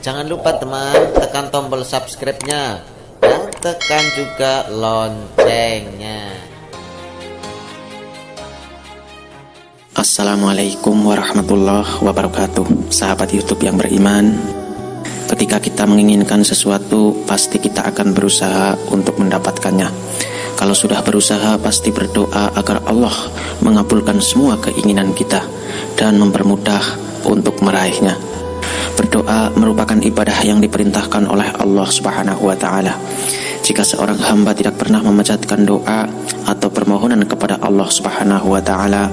Jangan lupa teman, tekan tombol subscribe-nya dan tekan juga loncengnya. Assalamualaikum warahmatullahi wabarakatuh. Sahabat YouTube yang beriman, ketika kita menginginkan sesuatu, pasti kita akan berusaha untuk mendapatkannya. Kalau sudah berusaha, pasti berdoa agar Allah mengabulkan semua keinginan kita dan mempermudah untuk meraihnya. Berdoa merupakan ibadah yang diperintahkan oleh Allah Subhanahu wa Ta'ala. Jika seorang hamba tidak pernah memanjatkan doa atau permohonan kepada Allah Subhanahu wa Ta'ala,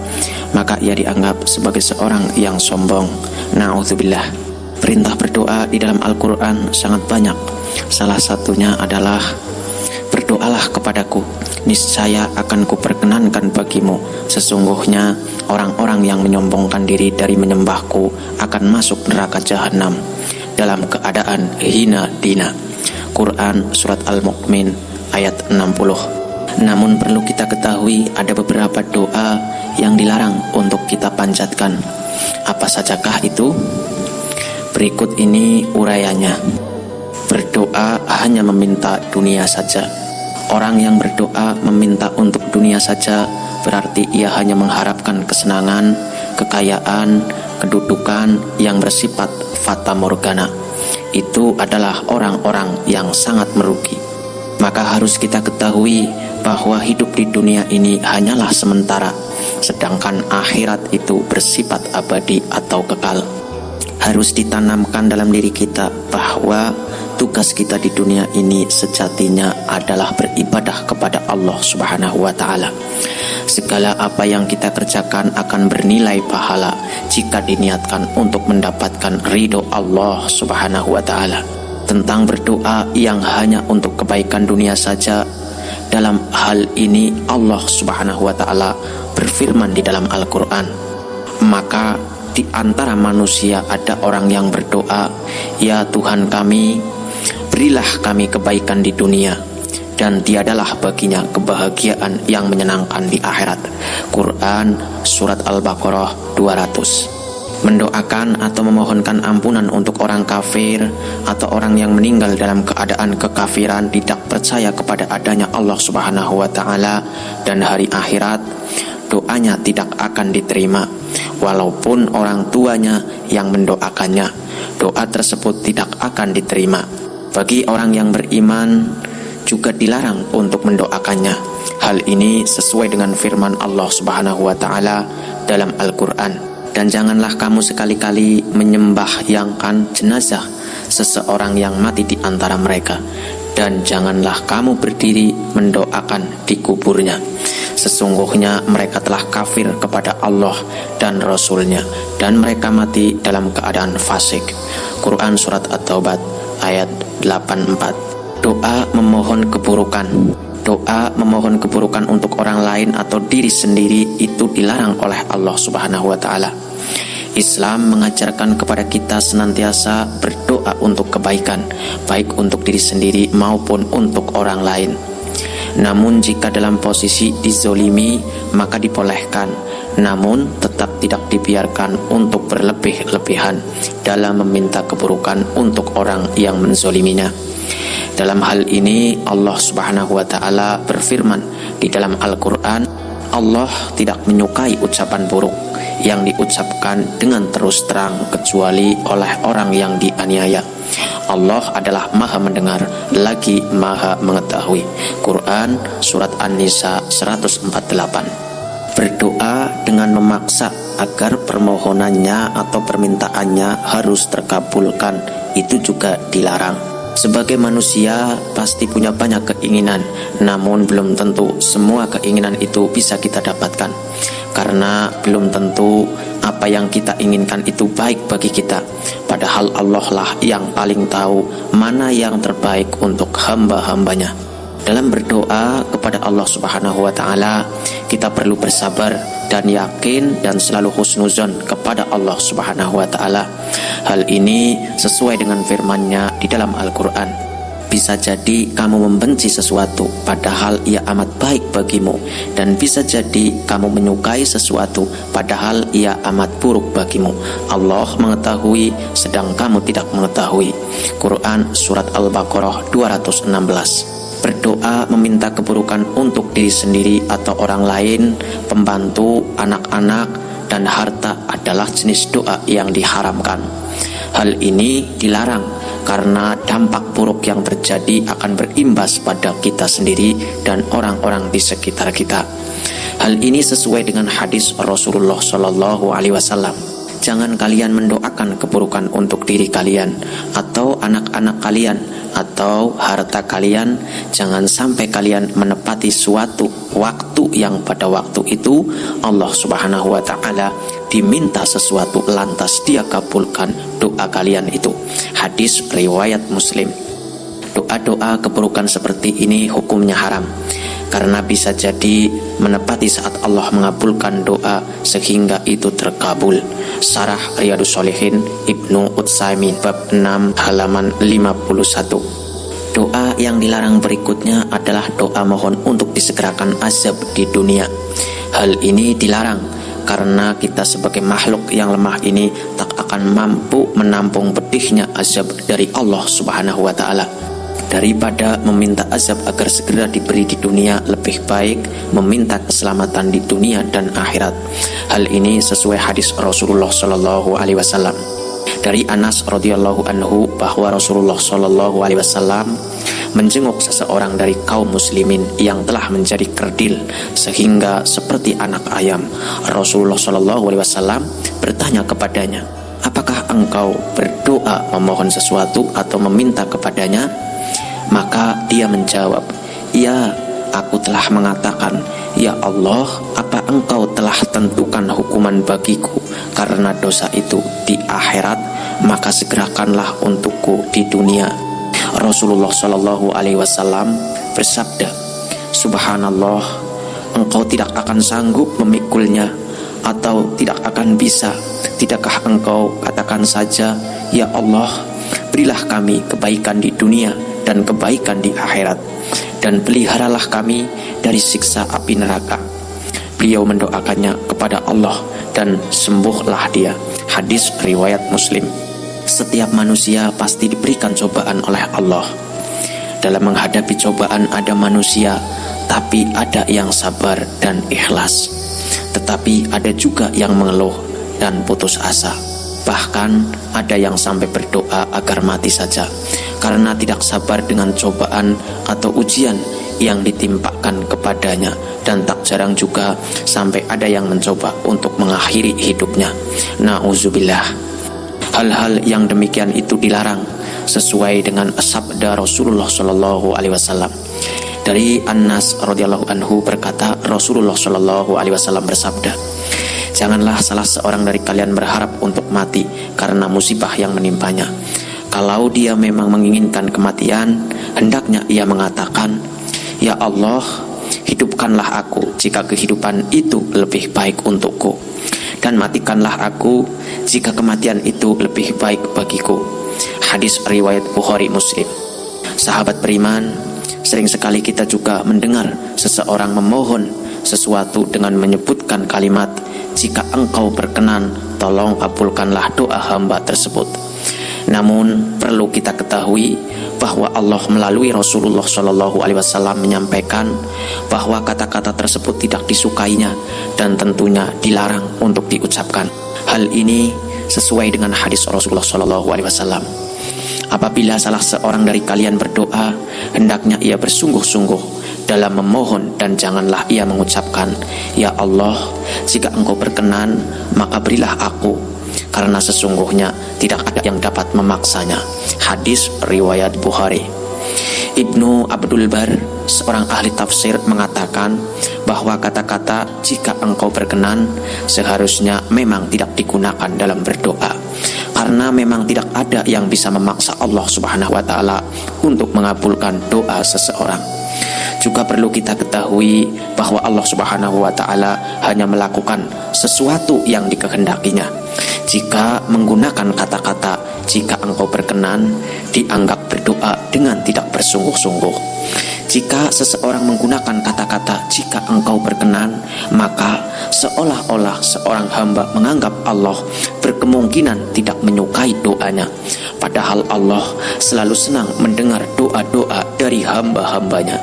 maka ia dianggap sebagai seorang yang sombong. Na'udzubillah. Perintah berdoa di dalam Al-Quran sangat banyak. Salah satunya adalah, berdoalah kepadaku, niscaya akan kuperkenankan bagimu. Sesungguhnya orang-orang yang menyombongkan diri dari menyembahku akan masuk neraka jahanam dalam keadaan hina dina. Quran Surat Al-Mu'min ayat 60. Namun perlu kita ketahui, ada beberapa doa yang dilarang untuk kita panjatkan. Apa sajakah itu? Berikut ini urayanya. Berdoa hanya meminta dunia saja. Orang yang berdoa meminta untuk dunia saja, berarti ia hanya mengharapkan kesenangan, kekayaan, kedudukan yang bersifat fata morgana. Itu adalah orang-orang yang sangat merugi. Maka harus kita ketahui bahwa hidup di dunia ini hanyalah sementara, sedangkan akhirat itu bersifat abadi atau kekal. Harus ditanamkan dalam diri kita bahwa tugas kita di dunia ini sejatinya adalah beribadah kepada Allah Subhanahu wa Ta'ala. Segala apa yang kita kerjakan akan bernilai pahala jika diniatkan untuk mendapatkan ridho Allah Subhanahu wa Ta'ala. Tentang berdoa yang hanya untuk kebaikan dunia saja, dalam hal ini Allah Subhanahu wa Ta'ala berfirman di dalam Al-Quran, maka di antara manusia ada orang yang berdoa, ya Tuhan kami, berilah kami kebaikan di dunia, dan tiadalah baginya kebahagiaan yang menyenangkan di akhirat. Quran Surat Al-Baqarah 200. Mendoakan atau memohonkan ampunan untuk orang kafir atau orang yang meninggal dalam keadaan kekafiran, tidak percaya kepada adanya Allah Subhanahu wa Ta'ala dan hari akhirat, doanya tidak akan diterima. Walaupun orang tuanya yang mendoakannya, doa tersebut tidak akan diterima. Bagi orang yang beriman juga dilarang untuk mendoakannya. Hal ini sesuai dengan firman Allah Subhanahu wa Ta'ala dalam Al-Quran. Dan janganlah kamu sekali-kali menyembahyangkan jenazah seseorang yang mati di antara mereka, dan janganlah kamu berdiri mendoakan di kuburnya. Sesungguhnya mereka telah kafir kepada Allah dan Rasul-Nya, dan mereka mati dalam keadaan fasik. Quran Surat At-Taubat ayat 84. Doa memohon keburukan. Doa memohon keburukan untuk orang lain atau diri sendiri itu dilarang oleh Allah Subhanahu wa Ta'ala. Islam mengajarkan kepada kita senantiasa berdoa untuk kebaikan, baik untuk diri sendiri maupun untuk orang lain. Namun jika dalam posisi dizolimi, maka dibolehkan, namun tetap tidak dibiarkan untuk berlebih-lebihan dalam meminta keburukan untuk orang yang menzoliminya. Dalam hal ini Allah Subhanahu wa Ta'ala berfirman di dalam Al-Quran, Allah tidak menyukai ucapan buruk yang diucapkan dengan terus terang kecuali oleh orang yang dianiaya. Allah adalah maha mendengar lagi maha mengetahui. Quran Surat An-Nisa 148. Berdoa dengan memaksa agar permohonannya atau permintaannya harus terkabulkan, itu juga dilarang. Sebagai manusia pasti punya banyak keinginan, namun belum tentu semua keinginan itu bisa kita dapatkan, karena belum tentu apa yang kita inginkan itu baik bagi kita. Padahal Allah lah yang paling tahu mana yang terbaik untuk hamba-hambanya. Dalam berdoa kepada Allah Subhanahu wa Ta'ala, kita perlu bersabar dan yakin dan selalu husnuzon kepada Allah Subhanahu wa Ta'ala. Hal ini sesuai dengan firman-Nya di dalam Al-Quran. Bisa jadi kamu membenci sesuatu padahal ia amat baik bagimu, dan bisa jadi kamu menyukai sesuatu padahal ia amat buruk bagimu. Allah mengetahui sedang kamu tidak mengetahui. Quran Surat Al-Baqarah 216. Berdoa meminta keburukan untuk diri sendiri atau orang lain, pembantu, anak-anak, dan harta adalah jenis doa yang diharamkan. Hal ini dilarang karena dampak buruk yang terjadi akan berimbas pada kita sendiri dan orang-orang di sekitar kita. Hal ini sesuai dengan hadis Rasulullah Shallallahu Alaihi Wasallam. Jangan kalian mendoakan keburukan untuk diri kalian atau anak-anak kalian atau harta kalian. Jangan sampai kalian menepati suatu waktu yang pada waktu itu Allah Subhanahu wa Ta'ala diminta sesuatu lantas dia kabulkan doa kalian itu. Hadis riwayat Muslim. Doa-doa keburukan seperti ini hukumnya haram karena bisa jadi menepati saat Allah mengabulkan doa sehingga itu terkabul. Syarah Riyadhus Shalihin Ibnu Utsaimin bab 6 halaman 51. Doa yang dilarang berikutnya adalah doa mohon untuk disegerakan azab di dunia. Hal ini dilarang karena kita sebagai makhluk yang lemah ini tak akan mampu menampung pedihnya azab dari Allah Subhanahu wa Ta'ala. Daripada meminta azab agar segera diberi di dunia, lebih baik meminta keselamatan di dunia dan akhirat. Hal ini sesuai hadis Rasulullah Shallallahu Alaihi Wasallam. Dari Anas radhiyallahu anhu bahwa Rasulullah Shallallahu Alaihi Wasallam menjenguk seseorang dari kaum muslimin yang telah menjadi kerdil sehingga seperti anak ayam. Rasulullah Shallallahu Alaihi Wasallam bertanya kepadanya, apakah engkau berdoa memohon sesuatu atau meminta kepadanya? Maka dia menjawab, ya, aku telah mengatakan, ya Allah, apa engkau telah tentukan hukuman bagiku karena dosa itu di akhirat, maka segerakanlah untukku di dunia. Rasulullah Shallallahu Alaihi Wasallam bersabda, subhanallah, engkau tidak akan sanggup memikulnya atau tidak akan bisa. Tidakkah engkau katakan saja, ya Allah, berilah kami kebaikan di dunia dan kebaikan di akhirat, dan peliharalah kami dari siksa api neraka. Beliau mendoakannya kepada Allah dan sembuhlah dia. Hadis riwayat Muslim. Setiap manusia pasti diberikan cobaan oleh Allah. Dalam menghadapi cobaan ada manusia, tapi ada yang sabar dan ikhlas. Tetapi ada juga yang mengeluh dan putus asa. Bahkan ada yang sampai berdoa agar mati saja karena tidak sabar dengan cobaan atau ujian yang ditimpakan kepadanya, dan tak jarang juga sampai ada yang mencoba untuk mengakhiri hidupnya. Na'udzubillah. Hal-hal yang demikian itu dilarang sesuai dengan sabda Rasulullah Shallallahu Alaihi Wasallam. Dari Anas radhiyallahu anhu berkata, Rasulullah Shallallahu Alaihi Wasallam bersabda, janganlah salah seorang dari kalian berharap untuk mati karena musibah yang menimpanya. Kalau dia memang menginginkan kematian, hendaknya ia mengatakan, ya Allah, hidupkanlah aku jika kehidupan itu lebih baik untukku, dan matikanlah aku jika kematian itu lebih baik bagiku. Hadis riwayat Bukhari Muslim. Sahabat beriman, sering sekali kita juga mendengar seseorang memohon sesuatu dengan menyebutkan kalimat, jika engkau berkenan, tolong kabulkanlah doa hamba tersebut. Namun perlu kita ketahui bahwa Allah melalui Rasulullah Shallallahu Alaihi Wasallam menyampaikan bahwa kata-kata tersebut tidak disukainya dan tentunya dilarang untuk diucapkan. Hal ini sesuai dengan hadis Rasulullah Shallallahu Alaihi Wasallam. Apabila salah seorang dari kalian berdoa, hendaknya ia bersungguh-sungguh dalam memohon dan janganlah ia mengucapkan, ya Allah, jika engkau berkenan maka berilah aku, karena sesungguhnya tidak ada yang dapat memaksanya. Hadis riwayat Bukhari. Ibnu Abdul Bar, seorang ahli tafsir, mengatakan bahwa kata-kata jika engkau berkenan seharusnya memang tidak digunakan dalam berdoa, karena memang tidak ada yang bisa memaksa Allah Subhanahu wa Ta'ala untuk mengabulkan doa seseorang. Juga perlu kita ketahui bahwa Allah Subhanahu wa Ta'ala hanya melakukan sesuatu yang dikehendakinya. Jika menggunakan kata-kata jika engkau berkenan, dianggap berdoa dengan tidak bersungguh-sungguh. Jika seseorang menggunakan kata-kata jika engkau berkenan, maka seolah-olah seorang hamba menganggap Allah berkemungkinan tidak menyukai doanya. Padahal Allah selalu senang mendengar doa-doa dari hamba-hambanya.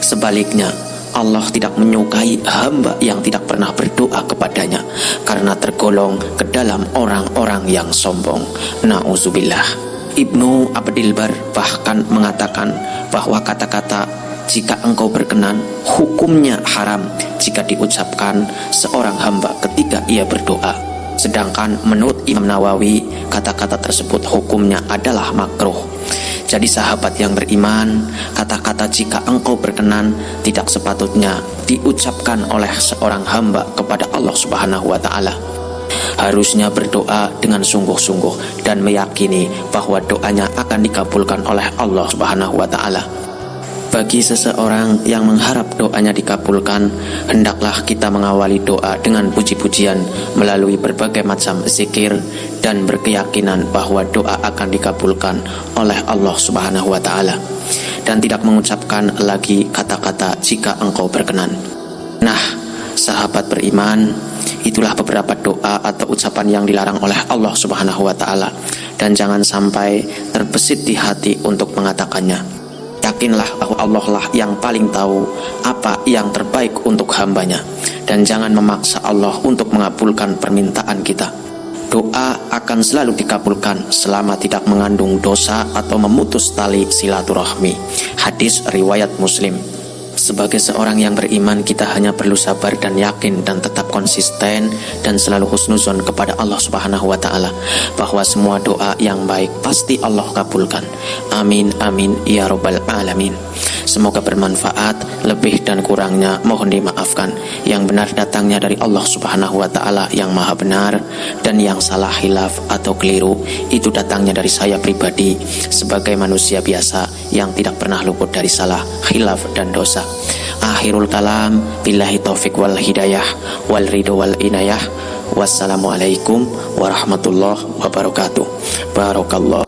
Sebaliknya, Allah tidak menyukai hamba yang tidak pernah berdoa kepadanya, karena tergolong ke dalam orang-orang yang sombong. Na'udzubillah. Ibnu Abdil Bar bahkan mengatakan bahwa kata-kata jika engkau berkenan hukumnya haram jika diucapkan seorang hamba ketika ia berdoa. Sedangkan menurut Imam Nawawi, kata-kata tersebut hukumnya adalah makruh. Jadi sahabat yang beriman, kata-kata jika engkau berkenan tidak sepatutnya diucapkan oleh seorang hamba kepada Allah Subhanahu wa Ta'ala. Harusnya berdoa dengan sungguh-sungguh dan meyakini bahwa doanya akan dikabulkan oleh Allah Subhanahu wa Ta'ala. Bagi seseorang yang mengharap doanya dikabulkan, hendaklah kita mengawali doa dengan puji-pujian melalui berbagai macam zikir dan berkeyakinan bahwa doa akan dikabulkan oleh Allah Subhanahu wa Ta'ala, dan tidak mengucapkan lagi kata-kata jika engkau berkenan. Nah, sahabat beriman, itulah beberapa doa atau ucapan yang dilarang oleh Allah Subhanahu wa Ta'ala, dan jangan sampai terbesit di hati untuk mengatakannya. Yakinlah bahwa Allah lah yang paling tahu apa yang terbaik untuk hambanya, dan jangan memaksa Allah untuk mengabulkan permintaan kita. Doa akan selalu dikabulkan selama tidak mengandung dosa atau memutus tali silaturahmi. Hadis riwayat Muslim. Sebagai seorang yang beriman, kita hanya perlu sabar dan yakin dan tetap konsisten dan selalu husnuzon kepada Allah Subhanahu wa Ta'ala bahwa semua doa yang baik pasti Allah kabulkan. Amin amin ya robbal alamin. Semoga bermanfaat, lebih dan kurangnya mohon dimaafkan. Yang benar datangnya dari Allah Subhanahu wa Ta'ala yang maha benar, dan yang salah, hilaf atau keliru itu datangnya dari saya pribadi sebagai manusia biasa yang tidak pernah luput dari salah, hilaf dan dosa. Akhirul kalam, billahi taufik wal hidayah wal ridho wal inayah. Wassalamualaikum warahmatullahi wabarakatuh. Barakallah.